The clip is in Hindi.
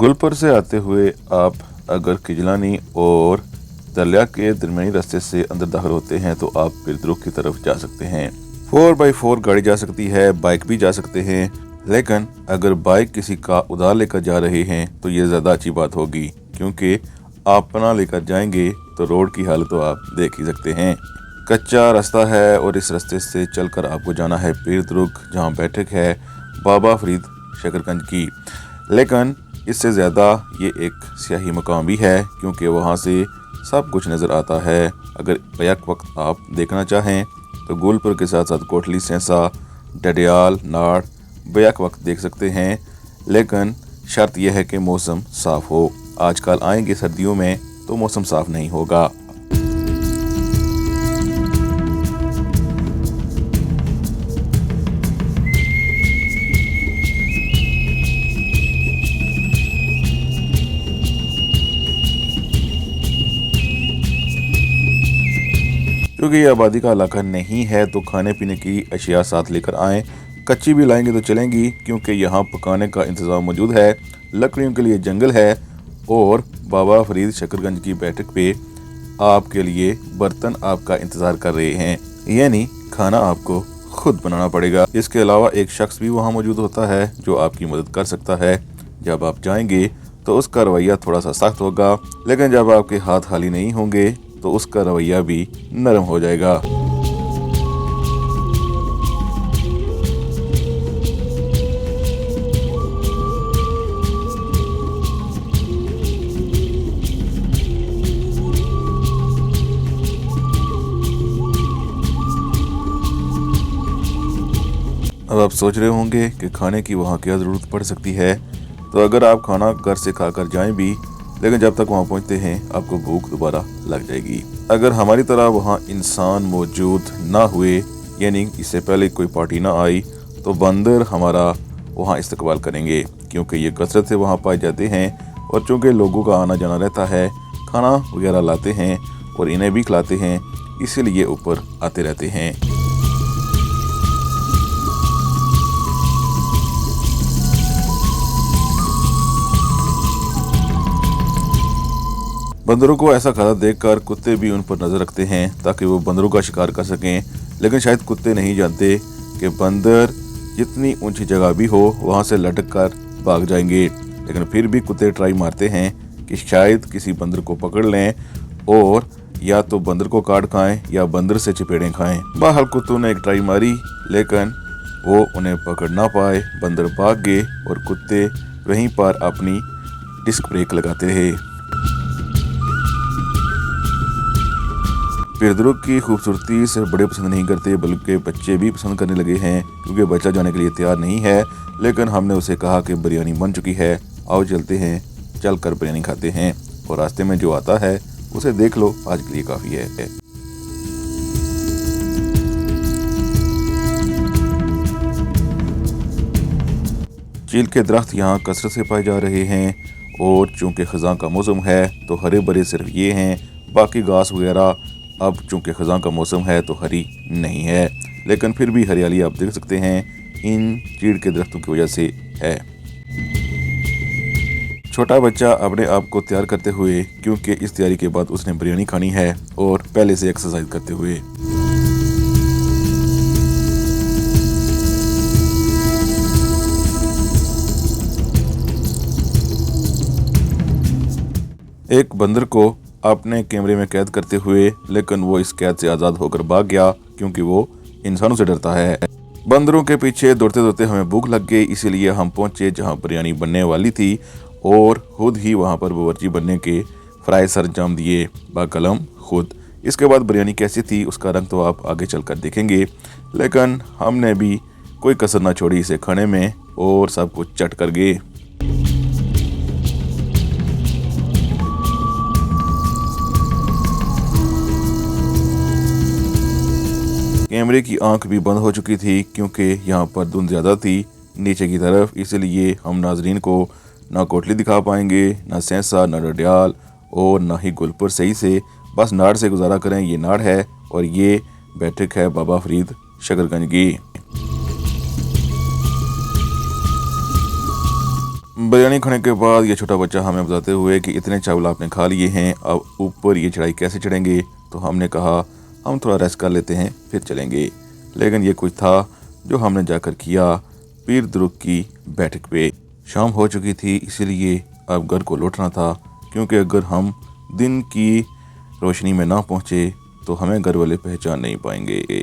गुलपुर से आते हुए आप अगर खिजलानी और दलिया के दरमियानी रास्ते से अंदर दाखिल होते हैं तो आप पीरद्रुक की तरफ जा सकते हैं। 4x4 गाड़ी जा सकती है, बाइक भी जा सकते हैं, लेकिन अगर बाइक किसी का उधार लेकर जा रहे हैं तो ये ज़्यादा अच्छी बात होगी, क्योंकि आप पना लेकर जाएंगे तो रोड की हालत तो आप देख ही सकते हैं। कच्चा रास्ता है और इस रास्ते से चलकर आपको जाना है पीरद्रुक, जहाँ बैठक है बाबा फरीद शकरकंज की। लेकिन इससे ज़्यादा ये एक सियाही मकाम भी है, क्योंकि वहाँ से सब कुछ नज़र आता है। अगर बैक वक्त आप देखना चाहें तो गुलपुर के साथ साथ कोटली, सेंसा, डडियाल, नाड़ बैक वक्त देख सकते हैं, लेकिन शर्त यह है कि मौसम साफ़ हो। आजकल आएंगे सर्दियों में तो मौसम साफ़ नहीं होगा। क्योंकि ये आबादी का इलाका नहीं है तो खाने पीने की अशिया साथ लेकर आएँ। कच्ची भी लाएंगे तो चलेंगी, क्योंकि यहाँ पकाने का इंतज़ाम मौजूद है। लकड़ियों के लिए जंगल है और बाबा फरीद शकरकंज की बैठक पे आपके लिए बर्तन आपका इंतज़ार कर रहे हैं, यानी खाना आपको खुद बनाना पड़ेगा। इसके अलावा एक शख्स भी वहाँ मौजूद होता है जो आपकी मदद कर सकता है। जब आप जाएंगे तो उसका रवैया थोड़ा सा सख्त होगा, लेकिन जब आपके हाथ खाली नहीं होंगे तो उसका रवैया भी नरम हो जाएगा। अब आप सोच रहे होंगे कि खाने की वहाँ क्या ज़रूरत पड़ सकती है। तो अगर आप खाना घर से खाकर जाएं भी, लेकिन जब तक वहाँ पहुँचते हैं आपको भूख दोबारा लग जाएगी। अगर हमारी तरह वहाँ इंसान मौजूद ना हुए, यानी इससे पहले कोई पार्टी ना आई, तो बंदर हमारा वहाँ इस्तकबाल करेंगे, क्योंकि ये कसरत से वहाँ पाए जाते हैं। और चूँकि लोगों का आना जाना रहता है, खाना वगैरह लाते हैं और इन्हें भी खिलाते हैं, इसीलिए ऊपर आते रहते हैं। बंदरों को ऐसा खाना देखकर कुत्ते भी उन पर नज़र रखते हैं ताकि वो बंदरों का शिकार कर सकें, लेकिन शायद कुत्ते नहीं जानते कि बंदर जितनी ऊंची जगह भी हो वहाँ से लटक कर भाग जाएंगे। लेकिन फिर भी कुत्ते ट्राई मारते हैं कि शायद किसी बंदर को पकड़ लें और या तो बंदर को काट खाएं या बंदर से चपेड़ें खाएं। बहरहाल कुत्तों ने एक ट्राई मारी, लेकिन वो उन्हें पकड़ ना पाए। बंदर भाग गए और कुत्ते वहीं पर अपनी डिस्क ब्रेक लगाते रहे। पीरद्रुक की खूबसूरती सिर्फ बड़े पसंद नहीं करते, बल्कि बच्चे भी पसंद करने लगे हैं, क्योंकि बच्चा जाने के लिए तैयार नहीं है। लेकिन हमने उसे कहा कि बिरयानी बन चुकी है, आओ चलते हैं, चलकर बिरयानी खाते हैं। और रास्ते में जो आता है उसे देख लो, आज के लिए काफ़ी है। चील के दरख्त यहाँ कसरत से पाए जा रहे हैं, और चूँकि ख़ज़ां का मौसम है तो हरे भरे सिर्फ ये हैं। बाकी घास वगैरह अब चूँकि ख़ज़ां का मौसम है तो हरी नहीं है, लेकिन फिर भी हरियाली आप देख सकते हैं, इन चीड़ के दरख्तों की वजह से है। छोटा बच्चा अपने आप को तैयार करते हुए, क्योंकि इस तैयारी के बाद उसने बिरयानी खानी है, और पहले से एक्सरसाइज करते हुए। एक बंदर को अपने कैमरे में कैद करते हुए, लेकिन वो इस कैद से आज़ाद होकर भाग गया, क्योंकि वो इंसानों से डरता है। बंदरों के पीछे दौड़ते दौड़ते हमें भूख लग गई, इसीलिए हम पहुंचे जहां बिरयानी बनने वाली थी, और खुद ही वहां पर बावर्ची बनने के फ्राई सरंजाम दिए बाकलम खुद। इसके बाद बिरयानी कैसी थी उसका रंग तो आप आगे चलकर देखेंगे, लेकिन हमने भी कोई कसर ना छोड़ी इसे खाने में, और सब कुछ चट कर गए। कैमरे की आंख भी बंद हो चुकी थी, क्योंकि यहाँ पर धुंध ज़्यादा थी नीचे की तरफ, इसलिए हम नाजरीन को ना कोटली दिखा पाएंगे, ना सेंसा, ना डडियाल और ना ही गुलपुर सही से। बस नाड़ से गुजारा करें। ये नाड़ है और ये बैठक है बाबा फरीद शकरकंज की। बिरयानी खाने के बाद ये छोटा बच्चा हमें बताते हुए कि इतने चावल आपने खा लिए हैं, अब ऊपर ये चढ़ाई कैसे चढ़ेंगे। तो हमने कहा हम थोड़ा रेस्ट कर लेते हैं फिर चलेंगे। लेकिन ये कुछ था जो हमने जाकर किया पीर दुरुक की बैठक पे। शाम हो चुकी थी, इसीलिए अब घर को लौटना था, क्योंकि अगर हम दिन की रोशनी में ना पहुँचे तो हमें घर वाले पहचान नहीं पाएंगे।